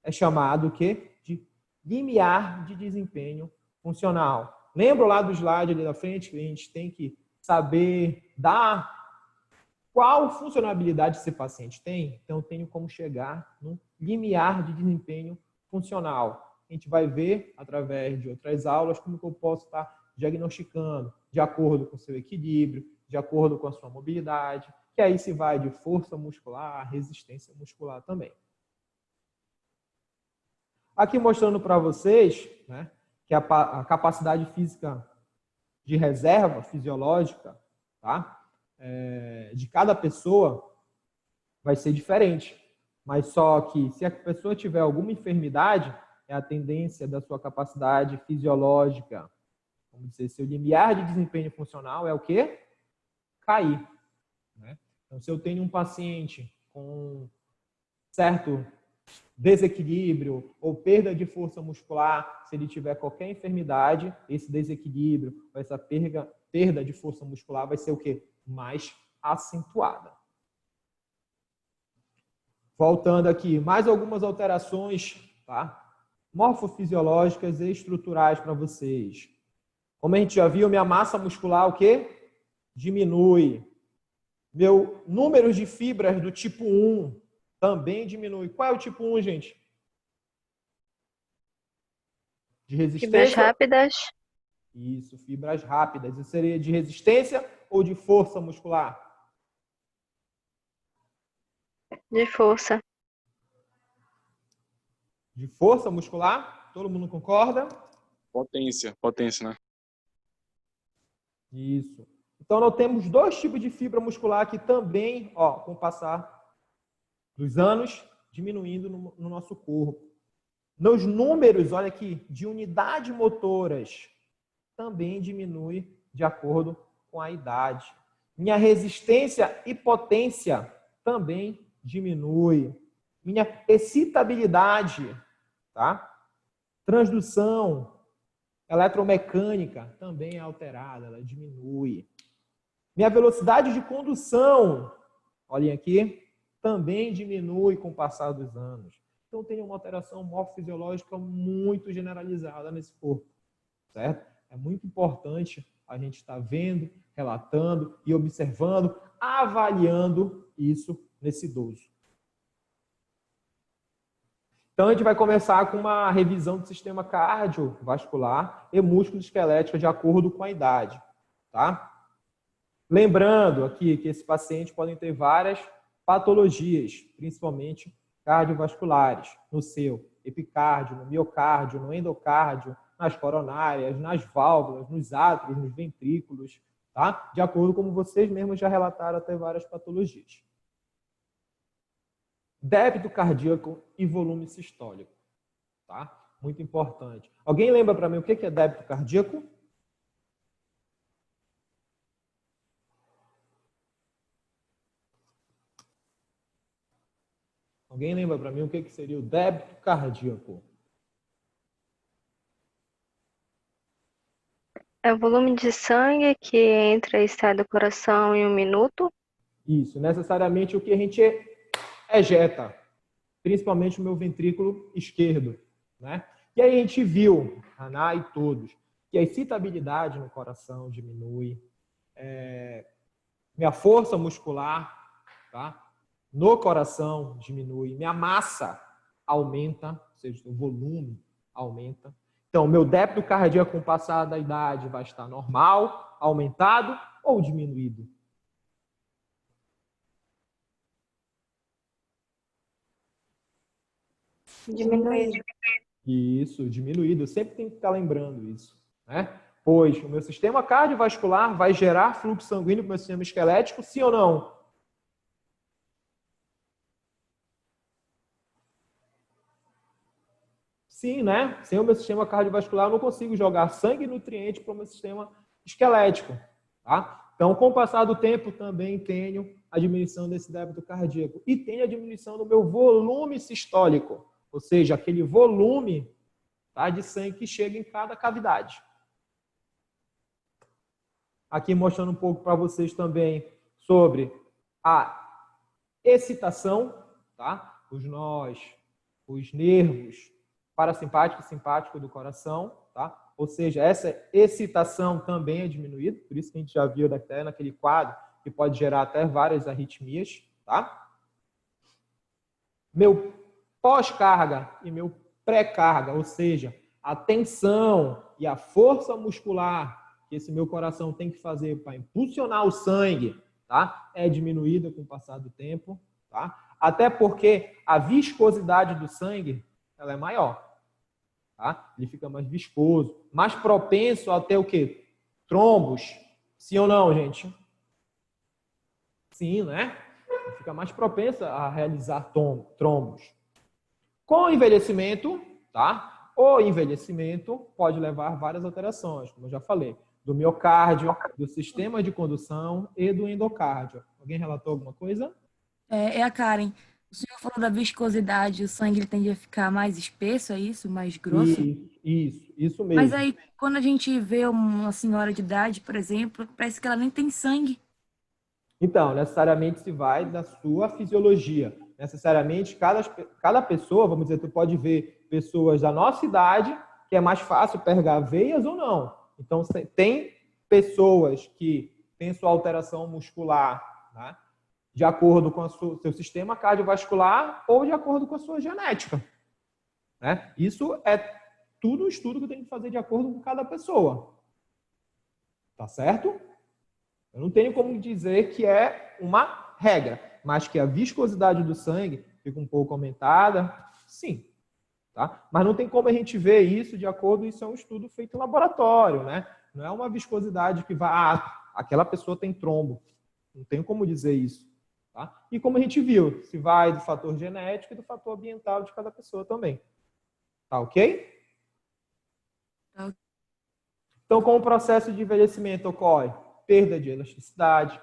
é chamado o quê? De limiar de desempenho funcional. Lembra lá do slide ali da frente que a gente tem que saber dar qual funcionalidade esse paciente tem? Então, eu tenho como chegar no limiar de desempenho funcional. A gente vai ver, através de outras aulas, como que eu posso estar diagnosticando, de acordo com o seu equilíbrio, de acordo com a sua mobilidade, que aí se vai de força muscular, resistência muscular também. Aqui mostrando para vocês, né, que que a capacidade física de reserva fisiológica, tá? De cada pessoa vai ser diferente. Mas só que se a pessoa tiver alguma enfermidade, a tendência da sua capacidade fisiológica, vamos dizer, seu limiar de desempenho funcional é o quê? Cair. Né? Então, se eu tenho um paciente com certo desequilíbrio ou perda de força muscular, se ele tiver qualquer enfermidade, esse desequilíbrio, essa perda de força muscular vai ser o quê? Mais acentuada. Voltando aqui, mais algumas alterações, tá? Morfofisiológicas e estruturais para vocês. Como a gente já viu, minha massa muscular, o quê? Diminui. Meu número de fibras do tipo 1 também diminui. Qual é o tipo 1, gente? De resistência? Fibras rápidas. Isso, fibras rápidas. Isso seria de resistência ou de força muscular? De força. De força muscular? Todo mundo concorda? Potência, né? Isso. Então, nós temos dois tipos de fibra muscular que também, com o passar dos anos, diminuindo no nosso corpo. Nos números, olha aqui, de unidades motoras, também diminui de acordo com a idade. Minha resistência e potência também diminui. Minha excitabilidade, tá? Transdução eletromecânica também é alterada, ela diminui. Minha velocidade de condução, olhem aqui, também diminui com o passar dos anos. Então tem uma alteração morfofisiológica muito generalizada nesse corpo, certo? É muito importante a gente estar vendo, relatando e observando, avaliando isso nesse idoso. Então, a gente vai começar com uma revisão do sistema cardiovascular e músculo-esquelético de acordo com a idade, tá? Lembrando aqui que esses pacientes podem ter várias patologias, principalmente cardiovasculares, no seu epicárdio, no miocárdio, no endocárdio, nas coronárias, nas válvulas, nos átrios, nos ventrículos, tá? De acordo com vocês mesmos já relataram até várias patologias. Débito cardíaco e volume sistólico, tá? Muito importante. Alguém lembra para mim o que é débito cardíaco? Alguém lembra para mim o que seria o débito cardíaco? É o volume de sangue que entra e sai do coração em 1 minuto? Isso, necessariamente o que a gente ejeta, principalmente o meu ventrículo esquerdo, né? E aí a gente viu, Haná e todos, que a excitabilidade no coração diminui, minha força muscular, tá? No coração diminui, minha massa aumenta, ou seja, o volume aumenta. Então, meu débito cardíaco com o passar da idade vai estar normal, aumentado ou diminuído? Diminuído. Isso, diminuído. Eu sempre tenho que estar lembrando isso, né? Pois o meu sistema cardiovascular vai gerar fluxo sanguíneo para o meu sistema esquelético, sim ou não? Sim, né? Sem o meu sistema cardiovascular, eu não consigo jogar sangue e nutriente para o meu sistema esquelético, tá? Então, com o passar do tempo, também tenho a diminuição desse débito cardíaco e tenho a diminuição do meu volume sistólico, ou seja, aquele volume, tá, de sangue que chega em cada cavidade. Aqui mostrando um pouco para vocês também sobre a excitação, tá? Os nós, os nervos parasimpático e simpático do coração, tá? Ou seja, essa excitação também é diminuída, por isso que a gente já viu até naquele quadro que pode gerar até várias arritmias, tá? Meu pós-carga e meu pré-carga, ou seja, a tensão e a força muscular que esse meu coração tem que fazer para impulsionar o sangue, tá? É diminuída com o passar do tempo, tá? Até porque a viscosidade do sangue, ela é maior. tá? Ele fica mais viscoso, mais propenso a ter o quê? Trombos. Sim ou não, gente? Sim, né? Ele fica mais propenso a realizar trombos. Com o envelhecimento, tá? O envelhecimento pode levar a várias alterações, como eu já falei, do miocárdio, do sistema de condução e do endocárdio. Alguém relatou alguma coisa? É a Karen. O senhor falou da viscosidade, o sangue ele tende a ficar mais espesso, é isso? Mais grosso? Isso mesmo. Mas aí, quando a gente vê uma senhora de idade, por exemplo, parece que ela nem tem sangue. Então, necessariamente se vai da sua fisiologia. Necessariamente, cada pessoa, vamos dizer, tu pode ver pessoas da nossa idade, que é mais fácil pegar veias ou não. Então, tem pessoas que têm sua alteração muscular, né, de acordo com o seu sistema cardiovascular ou de acordo com a sua genética. Né? Isso é tudo um estudo que eu tenho que fazer de acordo com cada pessoa. Tá certo? Eu não tenho como dizer que é uma regra, mas que a viscosidade do sangue fica um pouco aumentada, sim. Tá? Mas não tem como a gente ver isso de acordo, isso é um estudo feito em laboratório, né? Não é uma viscosidade que vai, aquela pessoa tem trombo. Não tem como dizer isso. Tá? E como a gente viu, se vai do fator genético e do fator ambiental de cada pessoa também. Tá ok? Então, como o processo de envelhecimento ocorre? Perda de elasticidade,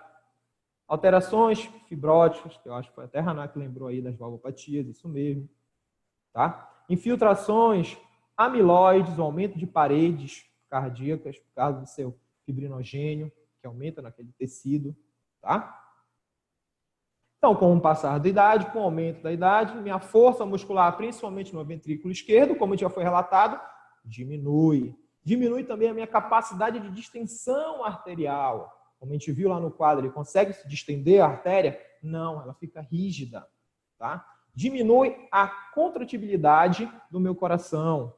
alterações fibróticas, que eu acho que foi até a Haná que lembrou aí das valvopatias, isso mesmo. Tá? Infiltrações, amiloides, o aumento de paredes cardíacas por causa do seu fibrinogênio, que aumenta naquele tecido. Tá? Então, com o passar da idade, com o aumento da idade, minha força muscular, principalmente no ventrículo esquerdo, como já foi relatado, diminui. Diminui também a minha capacidade de distensão arterial. Como a gente viu lá no quadro, ele consegue se distender a artéria? Não, ela fica rígida. Tá? Diminui a contratibilidade do meu coração,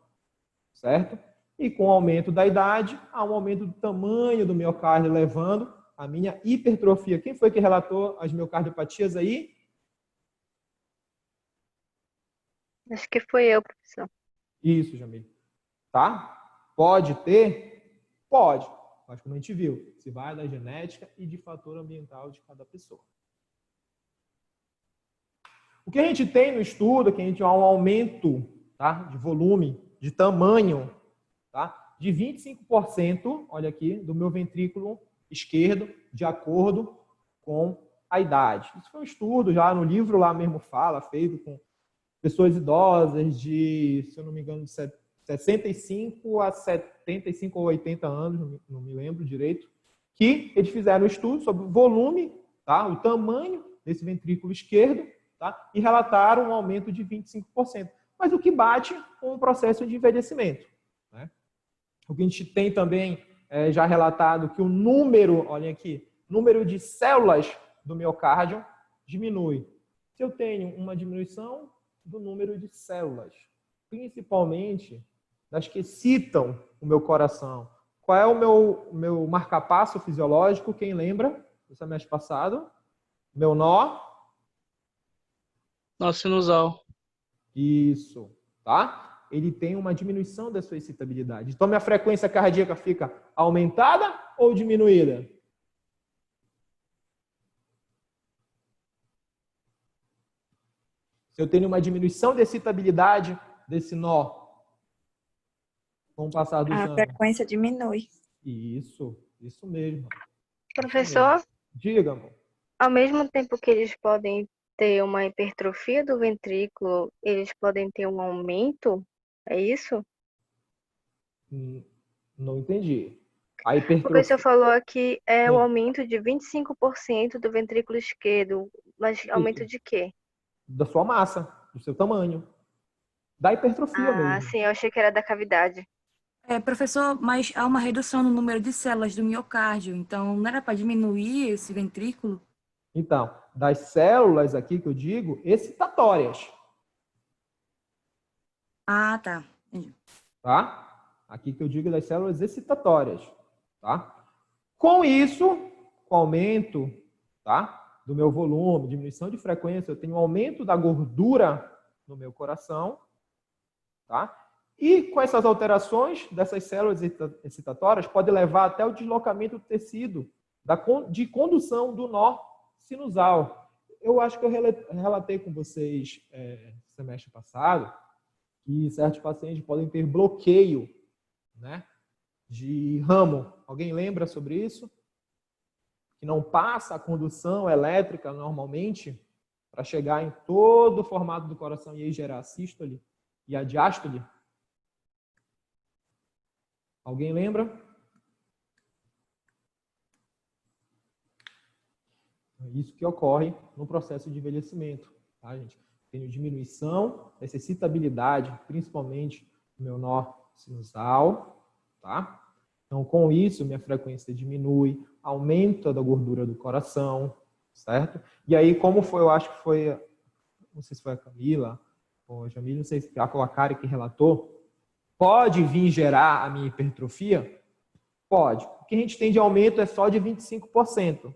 certo? E com o aumento da idade, há um aumento do tamanho do miocárdio, levando a minha hipertrofia. Quem foi que relatou as miocardiopatias aí? Acho que foi eu, professor. Isso, Jamil. Tá? Pode ter? Pode. Mas como a gente viu, se vai da genética e de fator ambiental de cada pessoa. O que a gente tem no estudo é que a gente tem um aumento, tá, de volume, de tamanho, tá, de 25%, olha aqui, do meu ventrículo esquerdo, de acordo com a idade. Isso foi um estudo, já no livro lá mesmo fala, feito com pessoas idosas de, se eu não me engano, de 65 a 75 ou 80 anos, não me lembro direito, que eles fizeram um estudo sobre o volume, tá, o tamanho desse ventrículo esquerdo, tá, e relataram um aumento de 25%. Mas o que bate com o processo de envelhecimento. Né? O que a gente tem também já relatado que o número, olhem aqui, número de células do miocárdio diminui. Se eu tenho uma diminuição do número de células, principalmente das que excitam o meu coração. Qual é o meu marcapasso fisiológico? Quem lembra? Do semestre passado? Meu nó? Nó sinusal. Isso, tá? Ele tem uma diminuição da sua excitabilidade. Então, minha frequência cardíaca fica aumentada ou diminuída? Se eu tenho uma diminuição de excitabilidade desse nó, com o passar dos anos. A frequência diminui. Isso mesmo. Professor, Diga, amor. ao mesmo tempo que eles podem ter uma hipertrofia do ventrículo, eles podem ter um aumento? É isso? Não entendi. A Porque o hipertrofia. senhor falou aqui o aumento de 25% do ventrículo esquerdo, mas aumento de quê? Da sua massa, do seu tamanho. Da hipertrofia mesmo. Sim, eu achei que era da cavidade. Professor, mas há uma redução no número de células do miocárdio, então não era para diminuir esse ventrículo? Então, das células aqui que eu digo, excitatórias. Ah, tá. Entendi. Tá? Aqui que eu digo das células excitatórias. Tá? Com isso, com o aumento, tá, do meu volume, diminuição de frequência, eu tenho um aumento da gordura no meu coração, tá? E com essas alterações dessas células excitatórias, pode levar até o deslocamento do tecido de condução do nó sinusal. Eu acho que eu relatei com vocês semestre passado que certos pacientes podem ter bloqueio, né, de ramo. Alguém lembra sobre isso? Que não passa a condução elétrica normalmente para chegar em todo o formato do coração e aí gerar a sístole e a diástole? Alguém lembra? É isso que ocorre no processo de envelhecimento, tá, gente? Tenho diminuição, excitabilidade, principalmente no meu nó sinusal, tá? Então, com isso, minha frequência diminui, aumenta da gordura do coração, certo? E aí, como foi, eu acho que foi, não sei se foi a Camila ou a Jamile, não sei se foi a Kari que relatou, pode vir gerar a minha hipertrofia? Pode. O que a gente tem de aumento é só de 25%.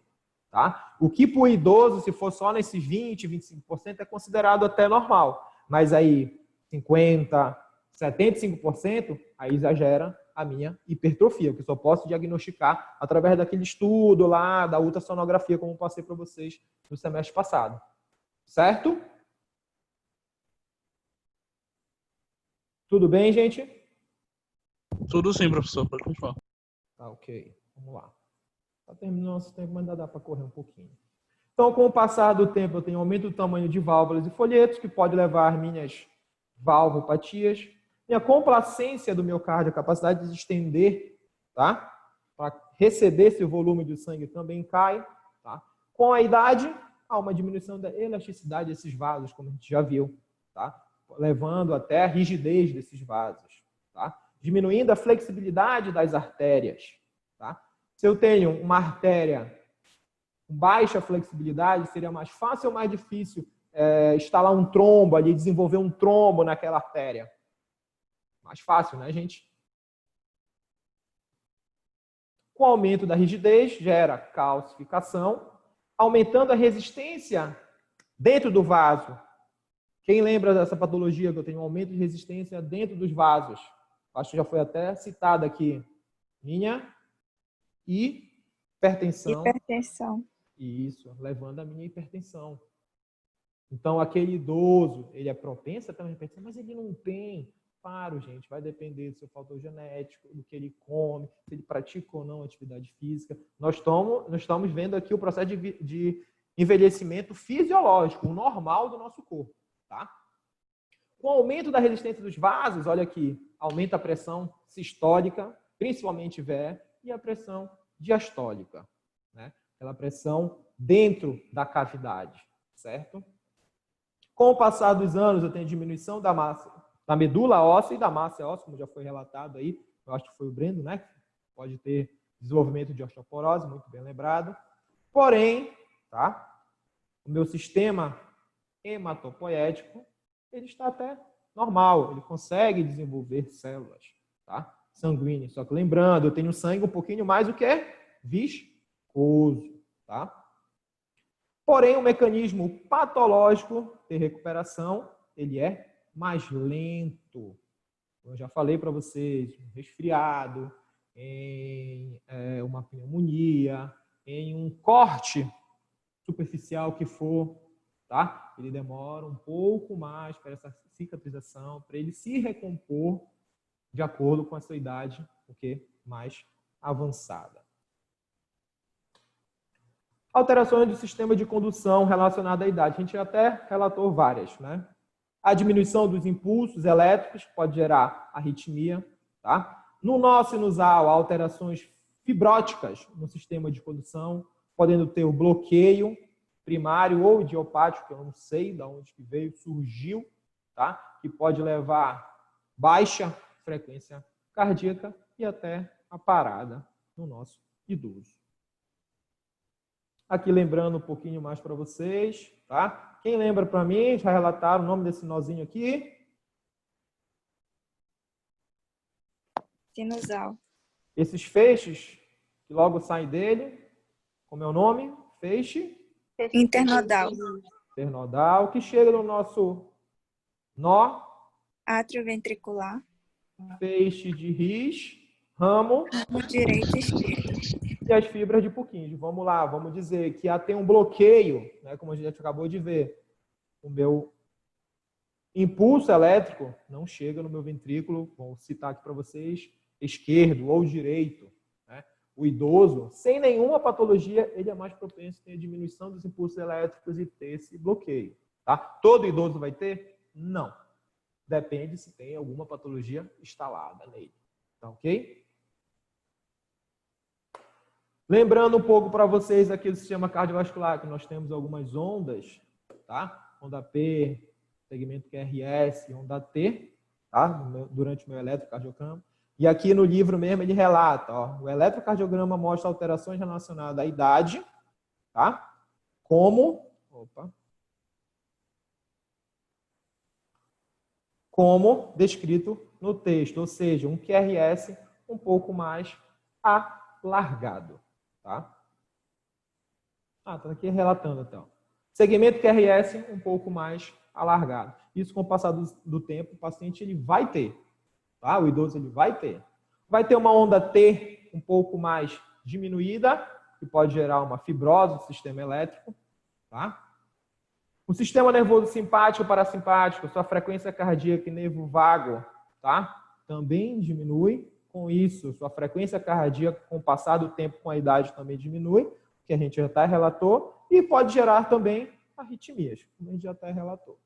Tá? O que para o idoso, se for só nesses 20%, 25%, é considerado até normal. Mas aí 50%, 75%, aí exagera a minha hipertrofia, que eu só posso diagnosticar através daquele estudo lá, da ultrassonografia, como eu passei para vocês no semestre passado. Certo? Tudo bem, gente? Tudo sim, professor. Pode continuar. Tá, ok. Vamos lá. Está terminando nosso tempo, mas ainda dá para correr um pouquinho. Então, com o passar do tempo, eu tenho aumento do tamanho de válvulas e folhetos, que pode levar às minhas valvopatias. Minha complacência do miocárdio, a capacidade de estender, tá? Para receber esse volume de sangue também cai. Tá? Com a idade, há uma diminuição da elasticidade desses vasos, como a gente já viu, tá? Levando até a rigidez desses vasos. Tá? Diminuindo a flexibilidade das artérias. Tá? Se eu tenho uma artéria com baixa flexibilidade, seria mais fácil ou mais difícil instalar um trombo ali, desenvolver um trombo naquela artéria? Mais fácil, né, gente? Com o aumento da rigidez, gera calcificação, aumentando a resistência dentro do vaso. Quem lembra dessa patologia que eu tenho um aumento de resistência dentro dos vasos? Acho que já foi até citada aqui. Minha hipertensão. Hipertensão. Isso, levando a minha hipertensão. Então, aquele idoso, ele é propenso a ter uma hipertensão, mas ele não tem. Claro, gente, vai depender do seu fator genético, do que ele come, se ele pratica ou não atividade física. Nós estamos vendo aqui o processo de envelhecimento fisiológico, o normal do nosso corpo. Tá? Com o aumento da resistência dos vasos, olha aqui, aumenta a pressão sistólica, principalmente VE, e a pressão diastólica, né? Aquela pressão dentro da cavidade, certo? Com o passar dos anos, eu tenho diminuição da massa, da medula óssea e da massa óssea, como já foi relatado aí, eu acho que foi o Brendo, né? Pode ter desenvolvimento de osteoporose, muito bem lembrado. Porém, tá? O meu sistema hematopoético, ele está até normal, ele consegue desenvolver células, tá? Sanguíneas. Só que lembrando, eu tenho sangue um pouquinho mais o que é viscoso, tá? Porém, o mecanismo patológico de recuperação, ele é mais lento. Eu já falei para vocês, um resfriado, em uma pneumonia, em um corte superficial que for, tá? Ele demora um pouco mais para essa cicatrização, para ele se recompor de acordo com a sua idade, porque mais avançada. Alterações do sistema de condução relacionada à idade. A gente até relatou várias, né? A diminuição dos impulsos elétricos pode gerar arritmia, tá? No nó sinusal, alterações fibróticas no sistema de condução, podendo ter o bloqueio primário ou idiopático, que eu não sei de onde que veio, surgiu, tá? Que pode levar baixa frequência cardíaca e até a parada no nosso idoso. Aqui lembrando um pouquinho mais para vocês, tá? Quem lembra para mim, já relataram o nome desse nozinho aqui? Sinusal. Esses feixes que logo saem dele, como é o nome? Feixe? Internodal. Internodal, que chega no nosso nó Átrio ventricular. feixe de His, ramo Direito e esquerdo. e as fibras de Purkinje. Vamos lá, vamos dizer que tem um bloqueio, né, como a gente acabou de ver. O meu impulso elétrico não chega no meu ventrículo, vou citar aqui para vocês, esquerdo ou direito. Né? O idoso, sem nenhuma patologia, ele é mais propenso a ter a diminuição dos impulsos elétricos e ter esse bloqueio. Tá? Todo idoso vai ter? Não. Depende se tem alguma patologia instalada nele. Tá ok? Lembrando um pouco para vocês aqui do sistema cardiovascular, que nós temos algumas ondas, tá? Onda P, segmento QRS, onda T, tá? Durante o meu eletrocardiograma. E aqui no livro mesmo ele relata, ó, o eletrocardiograma mostra alterações relacionadas à idade, tá? Como descrito no texto, ou seja, um QRS um pouco mais alargado, tá? Tá aqui relatando então. Segmento QRS um pouco mais alargado. Isso com o passar do tempo, o paciente ele vai ter, tá? O idoso ele vai ter. Vai ter uma onda T um pouco mais diminuída, que pode gerar uma fibrose do sistema elétrico, tá? O sistema nervoso simpático e parasimpático, sua frequência cardíaca e nervo vago, tá? Também diminui. Com isso, sua frequência cardíaca, com o passar do tempo, com a idade, também diminui, que a gente já até relatou, e pode gerar também arritmias, como a gente já até relatou.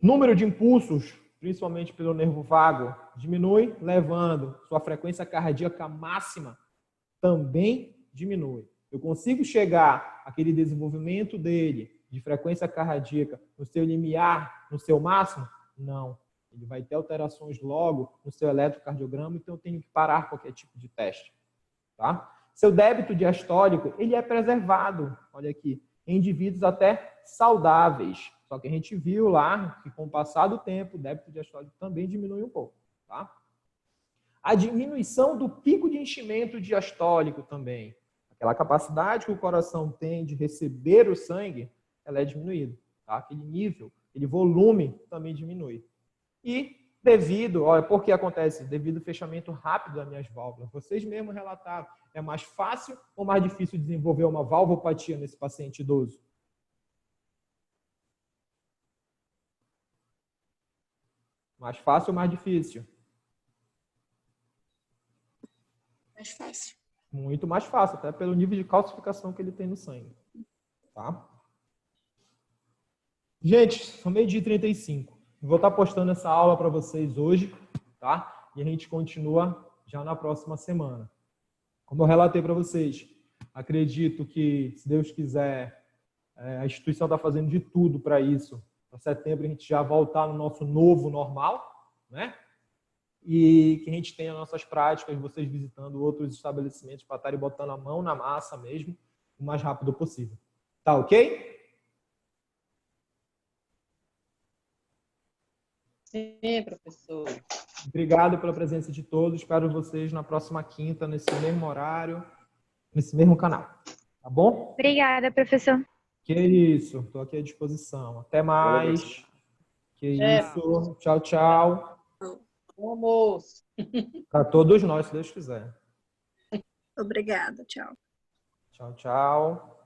Número de impulsos, principalmente pelo nervo vago, diminui, levando sua frequência cardíaca máxima também diminui. Eu consigo chegar àquele desenvolvimento dele de frequência cardíaca no seu limiar, no seu máximo? Não. Ele vai ter alterações logo no seu eletrocardiograma, então eu tenho que parar qualquer tipo de teste. Tá? Seu débito diastólico, ele é preservado, olha aqui, em indivíduos até saudáveis. Só que a gente viu lá que com o passar do tempo, o débito diastólico também diminui um pouco. Tá? A diminuição do pico de enchimento diastólico também. Aquela capacidade que o coração tem de receber o sangue, ela é diminuída. Tá? Aquele nível, aquele volume também diminui. E devido, olha, por que acontece? Devido ao fechamento rápido das minhas válvulas. Vocês mesmos relataram, é mais fácil ou mais difícil desenvolver uma valvopatia nesse paciente idoso? Mais fácil ou mais difícil? Mais fácil. Muito mais fácil, até pelo nível de calcificação que ele tem no sangue. Tá? Gente, são 12h35. Vou estar postando essa aula para vocês hoje, tá? E a gente continua já na próxima semana. Como eu relatei para vocês, acredito que, se Deus quiser, a instituição está fazendo de tudo para isso. Para setembro a gente já voltar no nosso novo normal, né? E que a gente tenha nossas práticas, vocês visitando outros estabelecimentos para estarem botando a mão na massa mesmo, o mais rápido possível. Tá ok? Sim, professor. Obrigado pela presença de todos. Espero vocês na próxima quinta, nesse mesmo horário, nesse mesmo canal. Tá bom? Obrigada, professor. Que isso. Estou aqui à disposição. Até mais. Que isso. Tchau, tchau. Bom almoço. Para todos nós, se Deus quiser. Obrigada, tchau. Tchau, tchau.